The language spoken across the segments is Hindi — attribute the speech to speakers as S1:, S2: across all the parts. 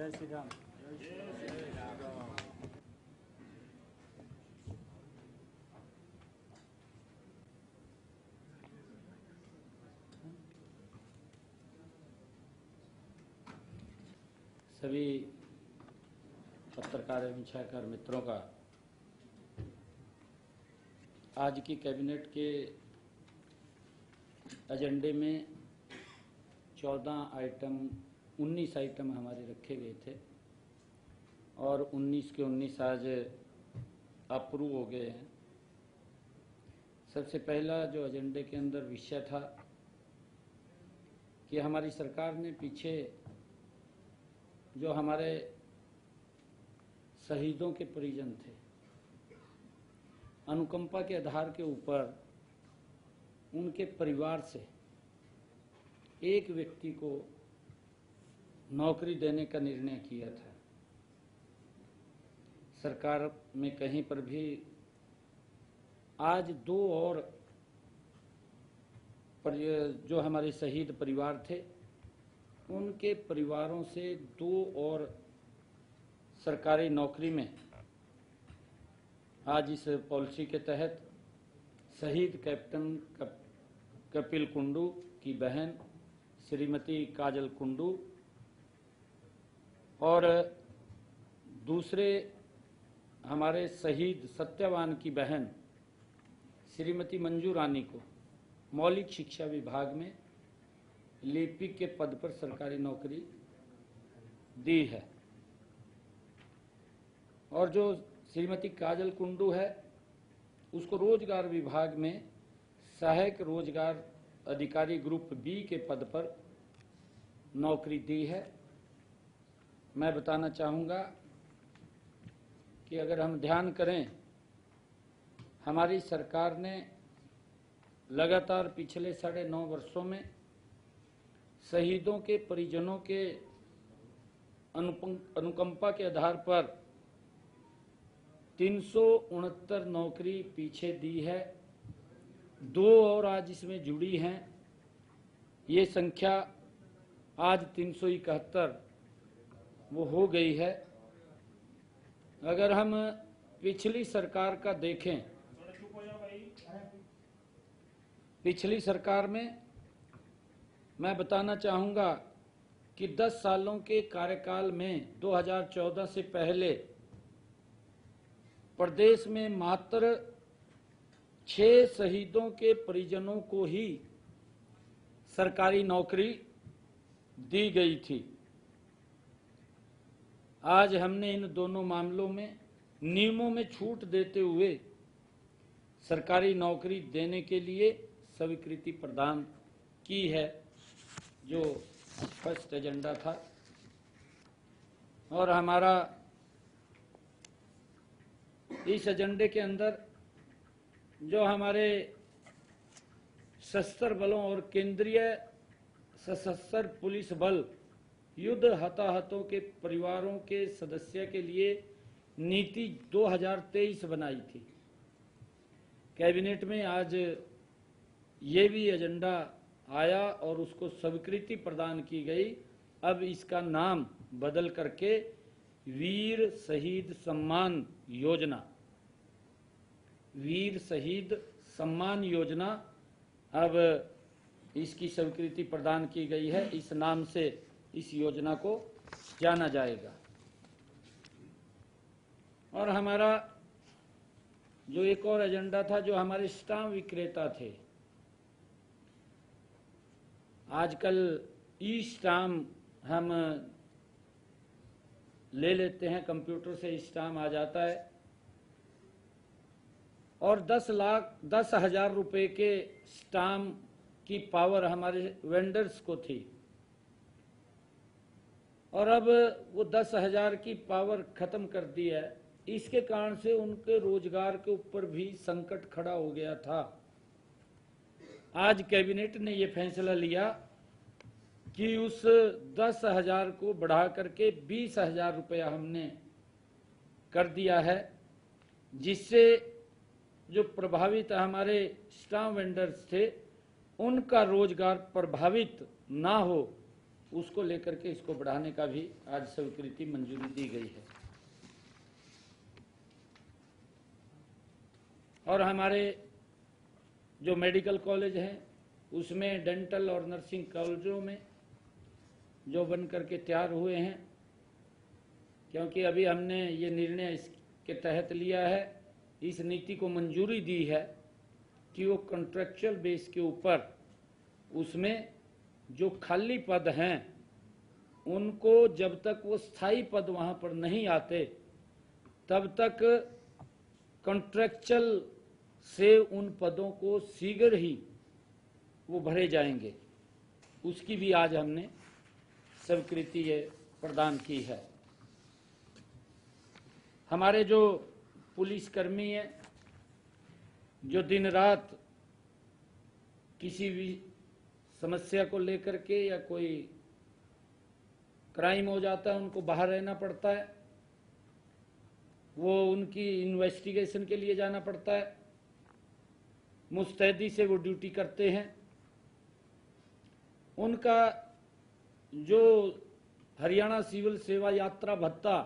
S1: जय श्री राम। सभी पत्रकार एवं छायाकार मित्रों का आज की कैबिनेट के एजेंडे में 19 आइटम हमारे रखे गए थे और 19 के 19 आज अप्रूव हो गए हैं। सबसे पहला जो एजेंडे के अंदर विषय था कि हमारी सरकार ने पीछे जो हमारे शहीदों के परिजन थे, अनुकंपा के आधार के ऊपर उनके परिवार से एक व्यक्ति को नौकरी देने का निर्णय किया था। सरकार में कहीं पर भी आज दो और जो हमारे शहीद परिवार थे उनके परिवारों से दो और सरकारी नौकरी में आज इस पॉलिसी के तहत शहीद कैप्टन कपिल कुंडू की बहन श्रीमती काजल कुंडू और दूसरे हमारे शहीद सत्यवान की बहन श्रीमती मंजू रानी को मौलिक शिक्षा विभाग में लिपिक के पद पर सरकारी नौकरी दी है। और जो श्रीमती काजल कुंडू है उसको रोजगार विभाग में सहायक रोजगार अधिकारी ग्रुप बी के पद पर नौकरी दी है। मैं बताना चाहूँगा कि अगर हम ध्यान करें, हमारी सरकार ने लगातार पिछले 9.5 वर्षों में शहीदों के परिजनों के अनुकंपा के आधार पर 369 नौकरी पीछे दी है। दो और आज इसमें जुड़ी हैं। ये संख्या आज 371 वो हो गई है। अगर हम पिछली सरकार का देखें, पिछली सरकार में मैं बताना चाहूँगा कि 10 सालों के कार्यकाल में 2014 से पहले प्रदेश में मात्र 6 शहीदों के परिजनों को ही सरकारी नौकरी दी गई थी। आज हमने इन दोनों मामलों में नियमों में छूट देते हुए सरकारी नौकरी देने के लिए स्वीकृति प्रदान की है, जो फर्स्ट एजेंडा था। और हमारा इस एजेंडे के अंदर जो हमारे सशस्त्र बलों और केंद्रीय सशस्त्र पुलिस बल युद्ध हताहतों के परिवारों के सदस्य के लिए नीति 2023 बनाई थी। कैबिनेट में आज ये भी एजेंडा आया और उसको स्वीकृति प्रदान की गई। अब इसका नाम बदल करके वीर शहीद सम्मान योजना, वीर शहीद सम्मान योजना अब इसकी स्वीकृति प्रदान की गई है। इस नाम से इस योजना को जाना जाएगा। और हमारा जो एक और एजेंडा था, जो हमारे स्टाम्प विक्रेता थे, आजकल ई स्टाम्प हम ले लेते हैं, कंप्यूटर से स्टाम्प आ जाता है और 10,00,000 रुपए के स्टाम्प की पावर हमारे वेंडर्स को थी और अब वो 10,000 की पावर खत्म कर दी है। इसके कारण से उनके रोजगार के ऊपर भी संकट खड़ा हो गया था। आज कैबिनेट ने ये फैसला लिया कि उस 10,000 को बढ़ा करके 20,000 रुपया हमने कर दिया है, जिससे जो प्रभावित हमारे स्टाम्प वेंडर्स थे उनका रोजगार प्रभावित ना हो, उसको लेकर के इसको बढ़ाने का भी आज स्वीकृति मंजूरी दी गई है। और हमारे जो मेडिकल कॉलेज हैं उसमें डेंटल और नर्सिंग कॉलेजों में जो बन करके तैयार हुए हैं, क्योंकि अभी हमने ये निर्णय इसके तहत लिया है, इस नीति को मंजूरी दी है कि वो कॉन्ट्रैक्चुअल बेस के ऊपर उसमें जो खाली पद हैं उनको जब तक वो स्थायी पद वहाँ पर नहीं आते तब तक कॉन्ट्रैक्चुअल से उन पदों को शीघ्र ही वो भरे जाएंगे। उसकी भी आज हमने स्वीकृति प्रदान की है। हमारे जो पुलिसकर्मी हैं जो दिन रात किसी भी समस्या को लेकर के या कोई क्राइम हो जाता है उनको बाहर रहना पड़ता है, वो उनकी इन्वेस्टिगेशन के लिए जाना पड़ता है, मुस्तैदी से वो ड्यूटी करते हैं। उनका जो हरियाणा सिविल सेवा यात्रा भत्ता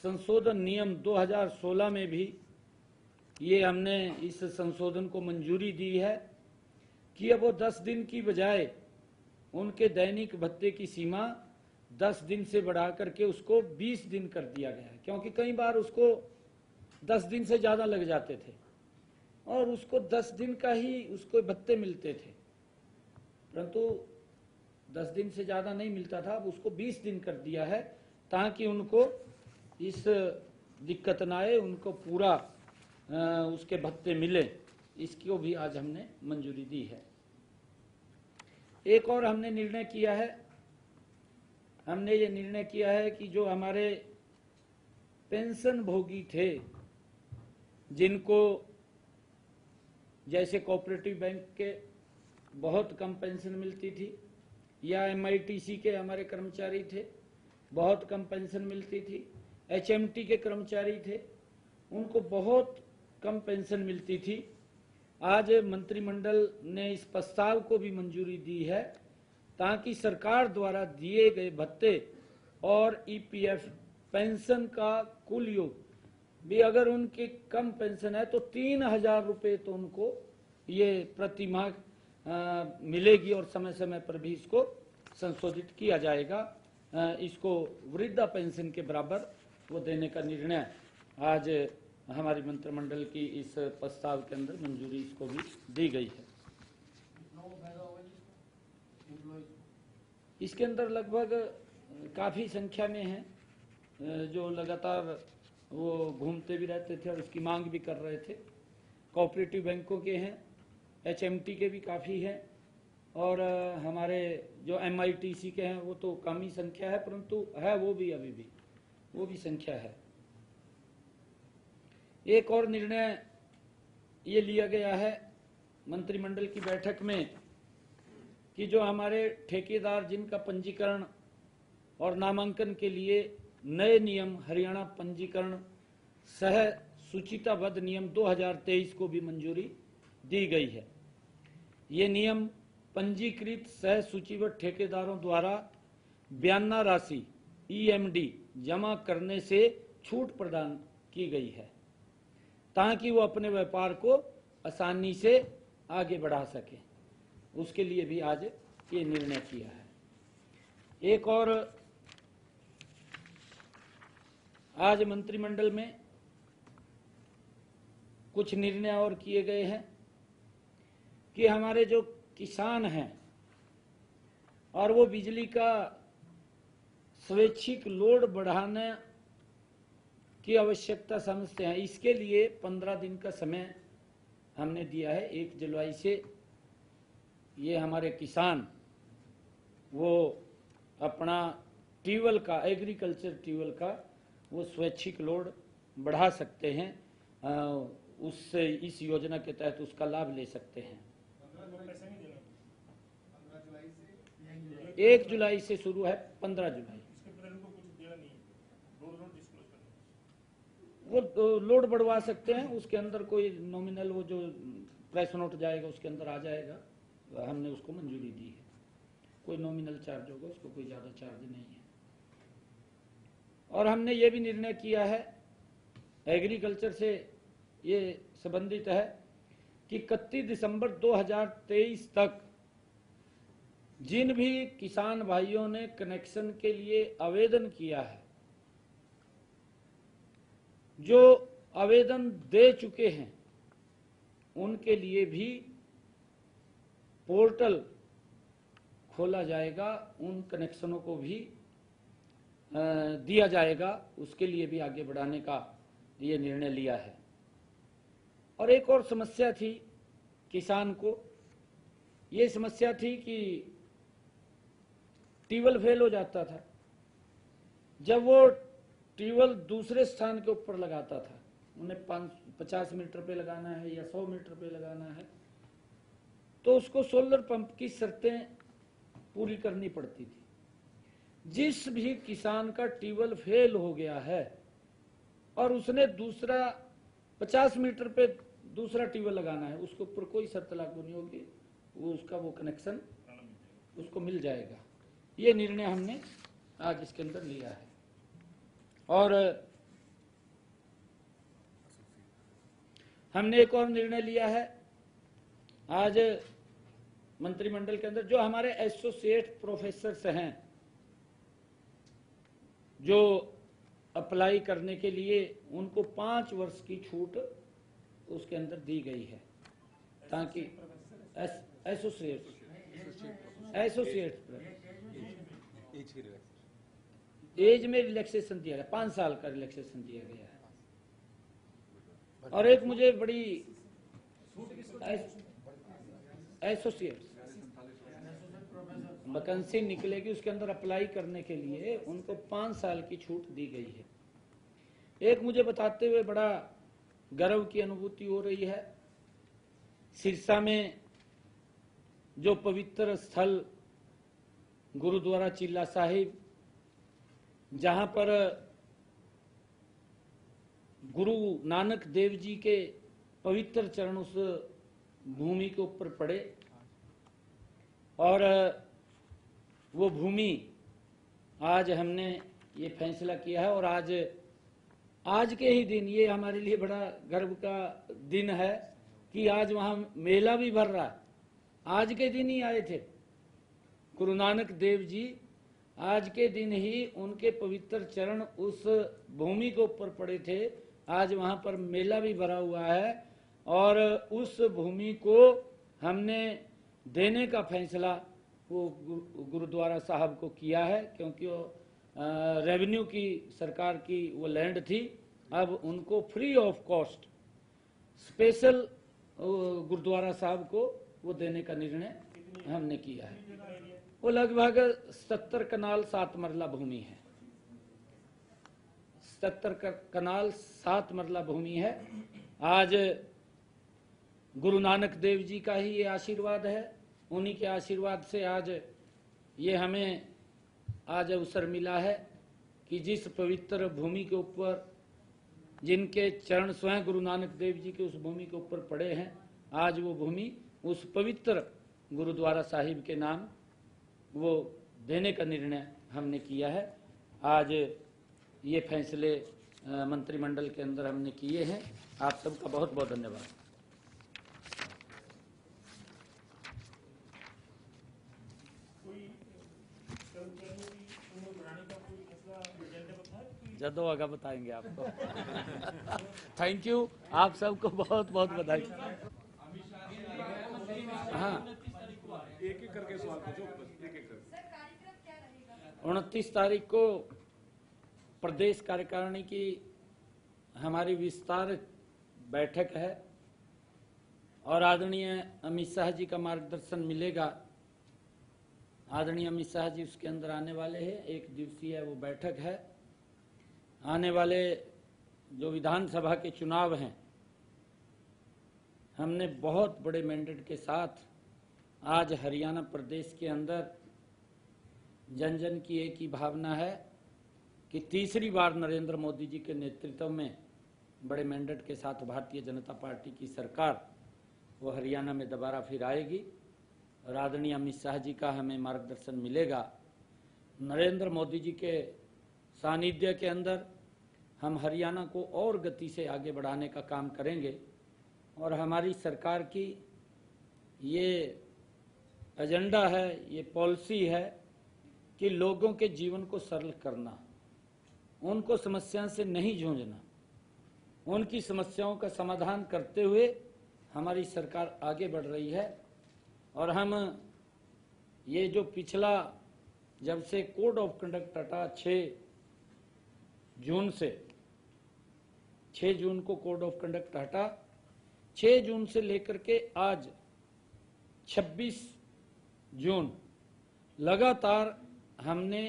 S1: संशोधन नियम 2016 में भी ये हमने इस संशोधन को मंजूरी दी है कि अब वो 10 दिन की बजाय उनके दैनिक भत्ते की सीमा 10 दिन से बढ़ा करके उसको 20 दिन कर दिया गया है, क्योंकि कई बार उसको 10 दिन से ज़्यादा लग जाते थे और उसको 10 दिन का ही उसको भत्ते मिलते थे, परंतु 10 दिन से ज़्यादा नहीं मिलता था। अब उसको 20 दिन कर दिया है ताकि उनको इस दिक्कत ना आए, उनको पूरा उसके भत्ते मिले। इसको भी आज हमने मंजूरी दी है। एक और हमने निर्णय किया है, हमने ये निर्णय किया है कि जो हमारे पेंशन भोगी थे जिनको जैसे कोऑपरेटिव बैंक के बहुत कम पेंशन मिलती थी या MITC के हमारे कर्मचारी थे बहुत कम पेंशन मिलती थी, HMT के कर्मचारी थे उनको बहुत कम पेंशन मिलती थी, आज मंत्रिमंडल ने इस प्रस्ताव को भी मंजूरी दी है ताकि सरकार द्वारा दिए गए भत्ते और EPF पेंशन का कुल योग भी अगर उनकी कम पेंशन है तो 3,000 रुपये तो उनको ये प्रति माह मिलेगी और समय समय पर भी इसको संशोधित किया जाएगा। इसको वृद्धा पेंशन के बराबर वो देने का निर्णय आज हमारी मंत्रिमंडल की इस प्रस्ताव के अंदर मंजूरी इसको भी दी गई है। इसके अंदर लगभग काफ़ी संख्या में हैं जो लगातार वो घूमते भी रहते थे और इसकी मांग भी कर रहे थे। कोऑपरेटिव बैंकों के हैं, HMT के भी काफ़ी हैं और हमारे जो MITC के हैं वो तो कम ही संख्या है, परंतु है वो भी अभी भी वो भी संख्या है। एक और निर्णय ये लिया गया है मंत्रिमंडल की बैठक में कि जो हमारे ठेकेदार जिनका पंजीकरण और नामांकन के लिए नए नियम हरियाणा पंजीकरण सह सूचिताबद्ध नियम 2023 को भी मंजूरी दी गई है। ये नियम पंजीकृत सह सूचीबद्ध ठेकेदारों द्वारा बयाना राशि EMD जमा करने से छूट प्रदान की गई है ताकि वो अपने व्यापार को आसानी से आगे बढ़ा सके, उसके लिए भी आज ये निर्णय किया है। एक और आज मंत्रिमंडल में कुछ निर्णय और किए गए हैं कि हमारे जो किसान हैं और वो बिजली का स्वैच्छिक लोड बढ़ाने की आवश्यकता समझते हैं, इसके लिए 15 दिन का समय हमने दिया है। 1 जुलाई से ये हमारे किसान वो अपना ट्यूबवेल का एग्रीकल्चर ट्यूबवेल का वो स्वैच्छिक लोड बढ़ा सकते हैं, उससे इस योजना के तहत उसका लाभ ले सकते हैं। 1 जुलाई से शुरू है, 15 जुलाई वो लोड बढ़वा सकते हैं। उसके अंदर कोई नॉमिनल वो जो प्रेस नोट जाएगा उसके अंदर आ जाएगा, हमने उसको मंजूरी दी है। कोई नॉमिनल चार्ज होगा, उसको कोई ज़्यादा चार्ज नहीं है। और हमने ये भी निर्णय किया है, एग्रीकल्चर से ये संबंधित है, कि 31 दिसंबर 2023 तक जिन भी किसान भाइयों ने कनेक्शन के लिए आवेदन किया है, जो आवेदन दे चुके हैं, उनके लिए भी पोर्टल खोला जाएगा, उन कनेक्शनों को भी दिया जाएगा, उसके लिए भी आगे बढ़ाने का ये निर्णय लिया है। और एक और समस्या थी किसान को, ये समस्या थी कि ट्यूबवेल फेल हो जाता था। जब वो ट्यूबवेल दूसरे स्थान के ऊपर लगाता था, उन्हें 50 मीटर पे लगाना है या 100 मीटर पे लगाना है, तो उसको सोलर पंप की शर्तें पूरी करनी पड़ती थी। जिस भी किसान का ट्यूबवेल फेल हो गया है और उसने दूसरा 50 मीटर पे दूसरा ट्यूबवेल लगाना है, उसके ऊपर कोई शर्त लागू नहीं होगी, वो कनेक्शन उसको मिल जाएगा। ये निर्णय हमने आज इसके अंदर लिया है। और हमने एक और निर्णय लिया है आज मंत्रिमंडल के अंदर, जो हमारे एसोसिएट प्रोफेसर्स हैं, जो अप्लाई करने के लिए, उनको 5 वर्ष की छूट उसके अंदर दी गई है, ताकि एसोसिएट एज में रिलैक्सेशन दिया गया, 5 साल का रिलैक्सेशन दिया गया है। और एक मुझे बड़ी एसोसिएट वैकेंसी निकलेगी, उसके अंदर अप्लाई करने के लिए उनको 5 साल की छूट दी गई है। एक मुझे बताते हुए बड़ा गर्व की अनुभूति हो रही है, सिरसा में जो पवित्र स्थल गुरुद्वारा चिल्ला साहिब, जहां पर गुरु नानक देव जी के पवित्र चरण उस भूमि के ऊपर पड़े, और वो भूमि आज हमने ये फैसला किया है। और आज के ही दिन, ये हमारे लिए बड़ा गर्व का दिन है कि आज वहां मेला भी भर रहा है। आज के दिन ही आए थे गुरु नानक देव जी, आज के दिन ही उनके पवित्र चरण उस भूमि के ऊपर पड़े थे। आज वहां पर मेला भी भरा हुआ है, और उस भूमि को हमने देने का फैसला वो गुरुद्वारा साहब को किया है, क्योंकि वो रेवेन्यू की सरकार की वो लैंड थी। अब उनको free of cost special gurdwara Sahib को वो देने का निर्णय हमने किया है। वो लगभग 70 कनाल 7 मरला भूमि है, 70 कनाल 7 मरला भूमि है। आज गुरु नानक देव जी का ही ये आशीर्वाद है, उन्हीं के आशीर्वाद से आज ये हमें आज अवसर मिला है कि जिस पवित्र भूमि के ऊपर, जिनके चरण स्वयं गुरु नानक देव जी के उस भूमि के ऊपर पड़े हैं, आज वो भूमि उस पवित्र गुरुद्वारा साहिब के नाम वो देने का निर्णय हमने किया है। आज ये फैसले मंत्रिमंडल के अंदर हमने किए हैं। आप सबका बहुत बहुत धन्यवाद। जदो आगा बताएंगे आपको। थैंक यू, आप सबको बहुत बहुत बधाई। हाँ,
S2: एक एक करके सवाल पूछो, एक एक करके।
S1: 29 तारीख को प्रदेश कार्यकारिणी की हमारी विस्तार बैठक है, और आदरणीय अमित शाह जी का मार्गदर्शन मिलेगा। आदरणीय अमित शाह जी उसके अंदर आने वाले हैं, 1 दिवसीय वो बैठक है। आने वाले जो विधानसभा के चुनाव हैं, हमने बहुत बड़े मैंडेट के साथ आज हरियाणा प्रदेश के अंदर जन जन की एक ही भावना है कि तीसरी बार नरेंद्र मोदी जी के नेतृत्व में बड़े मैंडेट के साथ भारतीय जनता पार्टी की सरकार वो हरियाणा में दोबारा फिर आएगी। और आदरणीय अमित शाह जी का हमें मार्गदर्शन मिलेगा। नरेंद्र मोदी जी के सानिध्य के अंदर हम हरियाणा को और गति से आगे बढ़ाने का काम करेंगे और हमारी सरकार की ये एजेंडा है, ये पॉलिसी है कि लोगों के जीवन को सरल करना, उनको समस्या से नहीं जूझना, उनकी समस्याओं का समाधान करते हुए हमारी सरकार आगे बढ़ रही है। और हम ये जो पिछला जब से कोड ऑफ कंडक्ट हटा 6 जून को कोड ऑफ कंडक्ट हटा, 6 जून से लेकर के आज 26 जून लगातार हमने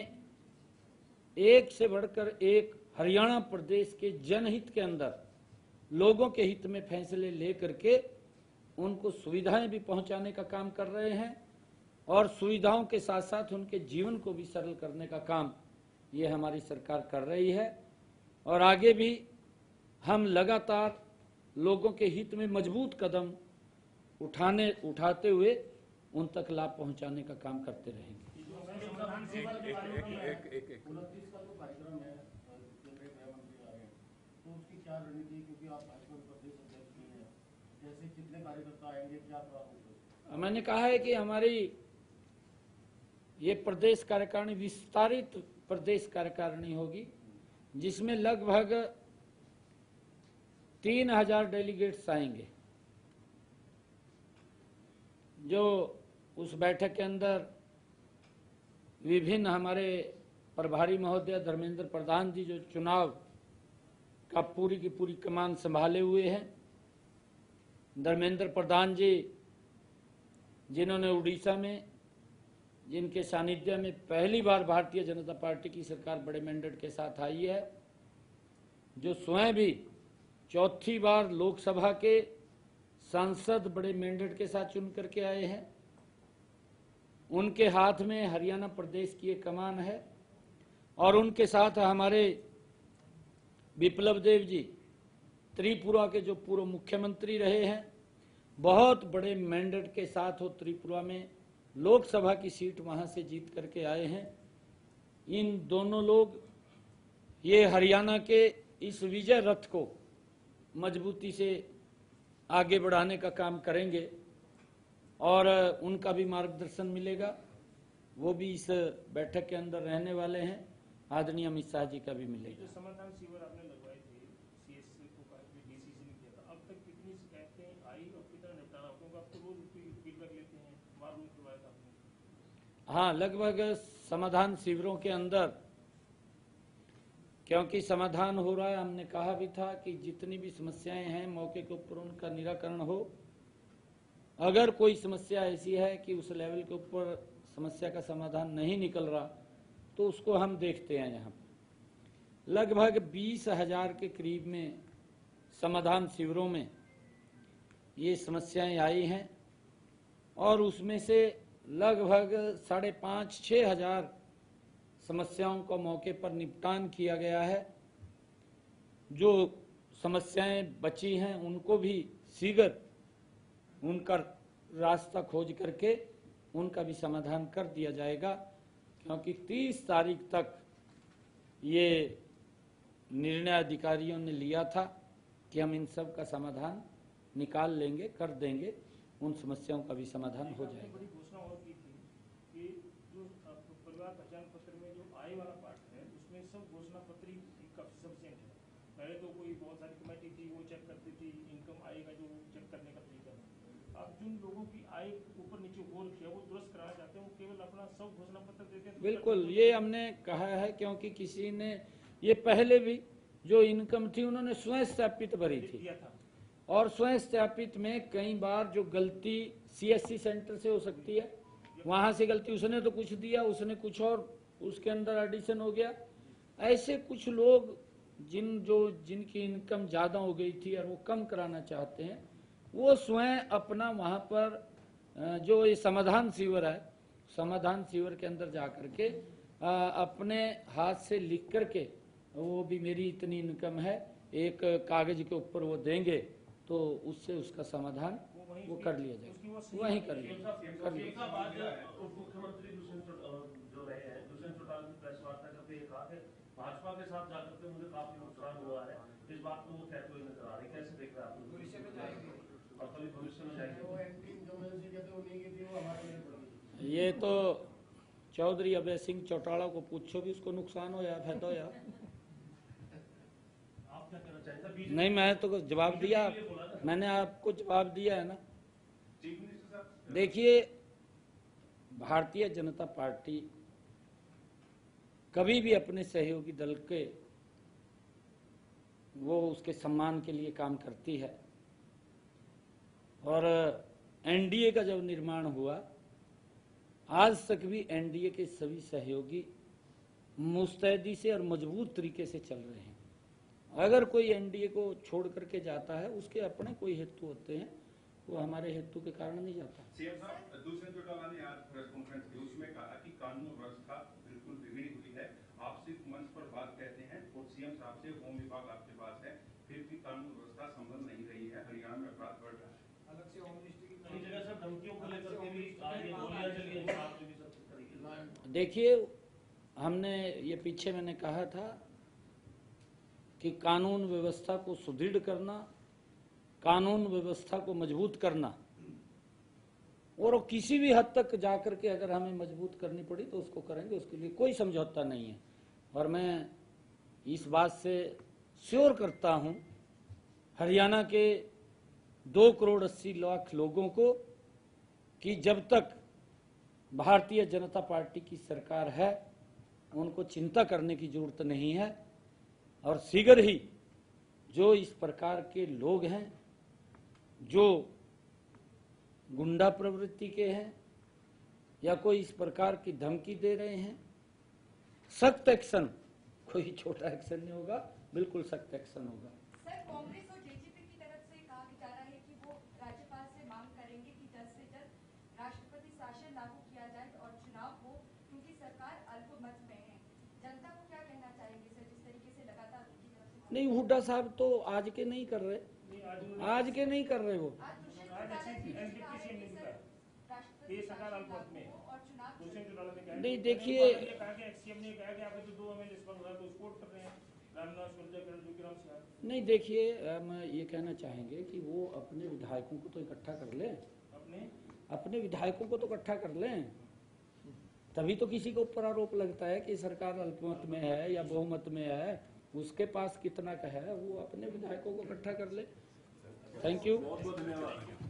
S1: एक से बढ़कर एक हरियाणा प्रदेश के जनहित के अंदर लोगों के हित में फैसले लेकर के उनको सुविधाएं भी पहुंचाने का काम कर रहे हैं और सुविधाओं के साथ साथ उनके जीवन को भी सरल करने का काम ये हमारी सरकार कर रही है। और आगे भी हम लगातार लोगों के हित में मजबूत कदम उठाते हुए उन तक लाभ पहुंचाने का काम करते रहेंगे। मैंने कहा है कि हमारी ये प्रदेश कार्यकारिणी विस्तारित प्रदेश कार्यकारिणी होगी, जिसमें लगभग 3000 डेलीगेट्स आएंगे, जो उस बैठक के अंदर विभिन्न हमारे प्रभारी महोदय धर्मेंद्र प्रधान जी जो चुनाव का पूरी की पूरी कमान संभाले हुए हैं, धर्मेंद्र प्रधान जी जिन्होंने उड़ीसा में, जिनके सानिध्य में पहली बार भारतीय जनता पार्टी की सरकार बड़े मैंडेट के साथ आई है, जो स्वयं भी 4थी बार लोकसभा के सांसद बड़े मैंडेट के साथ चुन करके आए हैं, उनके हाथ में हरियाणा प्रदेश की एक कमान है। और उनके साथ हमारे विप्लव देव जी त्रिपुरा के जो पूर्व मुख्यमंत्री रहे हैं, बहुत बड़े मैंडेट के साथ वो त्रिपुरा में लोकसभा की सीट वहां से जीत करके आए हैं। इन दोनों लोग ये हरियाणा के इस विजय रथ को मजबूती से आगे बढ़ाने का काम करेंगे और उनका भी मार्गदर्शन मिलेगा। वो भी इस बैठक के अंदर रहने वाले हैं। आदरणीय अमित शाह जी का भी मिलेगा।
S3: जो समाधान शिविर आपने लगवाए थे, सीएससी को डीसीसी ने किया था, अब तक कितनी शिकायतें आई और कितना निपटारा? क्योंकि आप तो रोज फीडबैक लेते हैं, मालूम करवाया था आपने।
S1: हाँ, लगभग समाधान शिविरों के अंदर, क्योंकि समाधान हो रहा है, हमने कहा भी था कि जितनी भी समस्याएं हैं मौके के ऊपर उनका निराकरण हो। अगर कोई समस्या ऐसी है कि उस लेवल के ऊपर समस्या का समाधान नहीं निकल रहा तो उसको हम देखते हैं। यहाँ पर लगभग 20,000 के करीब में समाधान शिविरों में ये समस्याएं आई हैं और उसमें से लगभग 5,500-6 हजार समस्याओं को मौके पर निपटान किया गया है। जो समस्याएं बची हैं उनको भी शीघ्र उनका रास्ता खोज करके उनका भी समाधान कर दिया जाएगा, क्योंकि 30 तारीख तक ये निर्णय अधिकारियों ने लिया था कि हम इन सब का समाधान निकाल लेंगे, कर देंगे, उन समस्याओं का भी समाधान हो जाएगा।
S3: बड़ी घोषणा और की थी कि जो परिवार पहचान पत्र में जो आय वाला पार्ट है उसमें सब घोषणा पत्र ही काफी सफिशिएंट है। पहले तो कोई बहुत सारी कमेटी थी, वो चेक करती थी इनकम आय का, जो चेक करने का तरीका है। आप जिन लोगों की आय ऊपर नीचे हो रखी है वो दुरुस्त कराना चाहते हैं, वो केवल अपना सब घोषणा पत्र देते हैं।
S1: बिल्कुल, ये हमने कहा है, क्योंकि किसी ने ये पहले भी जो इनकम थी उन्होंने स्वयं सत्यापित भरी थी और स्वयं सत्यापित में कई बार जो गलती सीएससी सेंटर से हो सकती है, वहां से गलती, उसने तो कुछ दिया, उसने कुछ और उसके अंदर एडिशन हो गया। ऐसे कुछ लोग जिनकी इनकम ज्यादा हो गई थी और वो कम कराना चाहते हैं, वो स्वयं अपना वहां पर जो ये समाधान शिविर है, समाधान शिविर के अंदर जाकर के अपने हाथ से लिख करके, वो भी मेरी इतनी इनकम है, एक कागज के ऊपर वो देंगे तो उससे उसका समाधान वो कर लिया जाएगा, वहीं कर लिया कर लिया।
S4: उप मुख्यमंत्री दुष्यंत जो रहे हैं, दुष्यंत चौटाला की प्रेस वार्ता करते ये कहा कि भाजपा के साथ जाकर के मुझे काफी नुकसान हुआ है, इस बात को वो कहते हुए नजर आ रहे हैं। कैसे देख रहे हैं आप? भविष्य में जाएंगे और कभी भविष्य में जाएंगे।
S1: ये तो चौधरी अभय सिंह चौटाला को पूछो भी उसको नुकसान हो या फायदा हो या।
S4: आप क्या कहना चाहेंगे? बीजेपी
S1: नहीं, मैं तो जवाब दिया, मैंने आपको जवाब दिया है ना।
S2: चीफ मिनिस्टर साहब,
S1: देखिए, भारतीय जनता पार्टी कभी भी अपने सहयोगी दल के वो उसके सम्मान के लिए काम करती है, और एनडीए का जब निर्माण हुआ आज तक भी एनडीए के सभी सहयोगी मुस्तैदी से और मजबूत तरीके से चल रहे हैं। अगर कोई एनडीए को छोड़ करके जाता है उसके अपने कोई हेतु होते हैं, वो हमारे हेतु के कारण नहीं जाता।
S2: सीएम साहब, दुष्यंत चौटाला ने आज प्रेस कॉन्फ्रेंस की, उसमें कहा कि कानून व्यवस्था बिल्कुल बिगड़ी हुई है। आप सिर्फ मंच पर बात कहते हैं और सीएम साहब से होम विभाग आपके पास है, फिर भी कानून व्यवस्था संभल नहीं रही है। हरियाणा में अपराध बढ़ रहा है। अलग से होम मिनिस्ट्री की
S4: कई जगह सर धमकियों को लेकर के भी आगे गोलियां चली हैं, आप भी सब तरीके।
S1: देखिए, हमने ये पीछे मैंने कहा था कि कानून व्यवस्था को सुदृढ़ करना, कानून व्यवस्था को मजबूत करना, और वो किसी भी हद तक जाकर के अगर हमें मजबूत करनी पड़ी तो उसको करेंगे, उसके लिए कोई समझौता नहीं है। और मैं इस बात से श्योर करता हूं हरियाणा के 2,80,00,000 लोगों को कि जब तक भारतीय जनता पार्टी की सरकार है उनको चिंता करने की जरूरत नहीं है, और शीघ्र ही जो इस प्रकार के लोग हैं जो गुंडा प्रवृत्ति के हैं या कोई इस प्रकार की धमकी दे रहे हैं, सख्त एक्शन, कोई छोटा एक्शन नहीं होगा, बिल्कुल सख्त एक्शन होगा।
S5: सर, कांग्रेस और जेजेपी की तरफ से कहा जा रहा है कि वो राज्यपाल से मांग करेंगे कि जल्द से जल्द राष्ट्रपति शासन लागू किया जाए और चुनाव हो, क्योंकि सरकार अल्पमत में है। जनता को क्या कहना चाहेंगे सर, जिस तरीके से लगातार उनकी तरफ से?
S1: नहीं, हुड्डा साहब तो आज के नहीं कर रहे, आज के नहीं कर रहे वो।
S3: ये सरकार अल्पमत में है। दुष्यंत चौटाला ने कहा,
S1: नहीं, देखिए,
S3: सीएम ने कहा कि आप तो 2 एमएलए बन रहा है तो सपोर्ट कर रहे हैं रामनाथ सुरजा करण जोगीराम सिंह।
S1: नहीं, देखिए, हम ये कहना चाहेंगे कि वो अपने विधायकों को तो इकट्ठा कर लें, अपने विधायकों को तो इकट्ठा कर लें, तभी तो किसी के ऊपर आरोप लगता है कि सरकार अल्पमत में है या बहुमत में है। उसके पास कितना का है, वो अपने विधायकों को इकट्ठा कर ले। Thank you.
S2: बहुत बहुत धन्यवाद।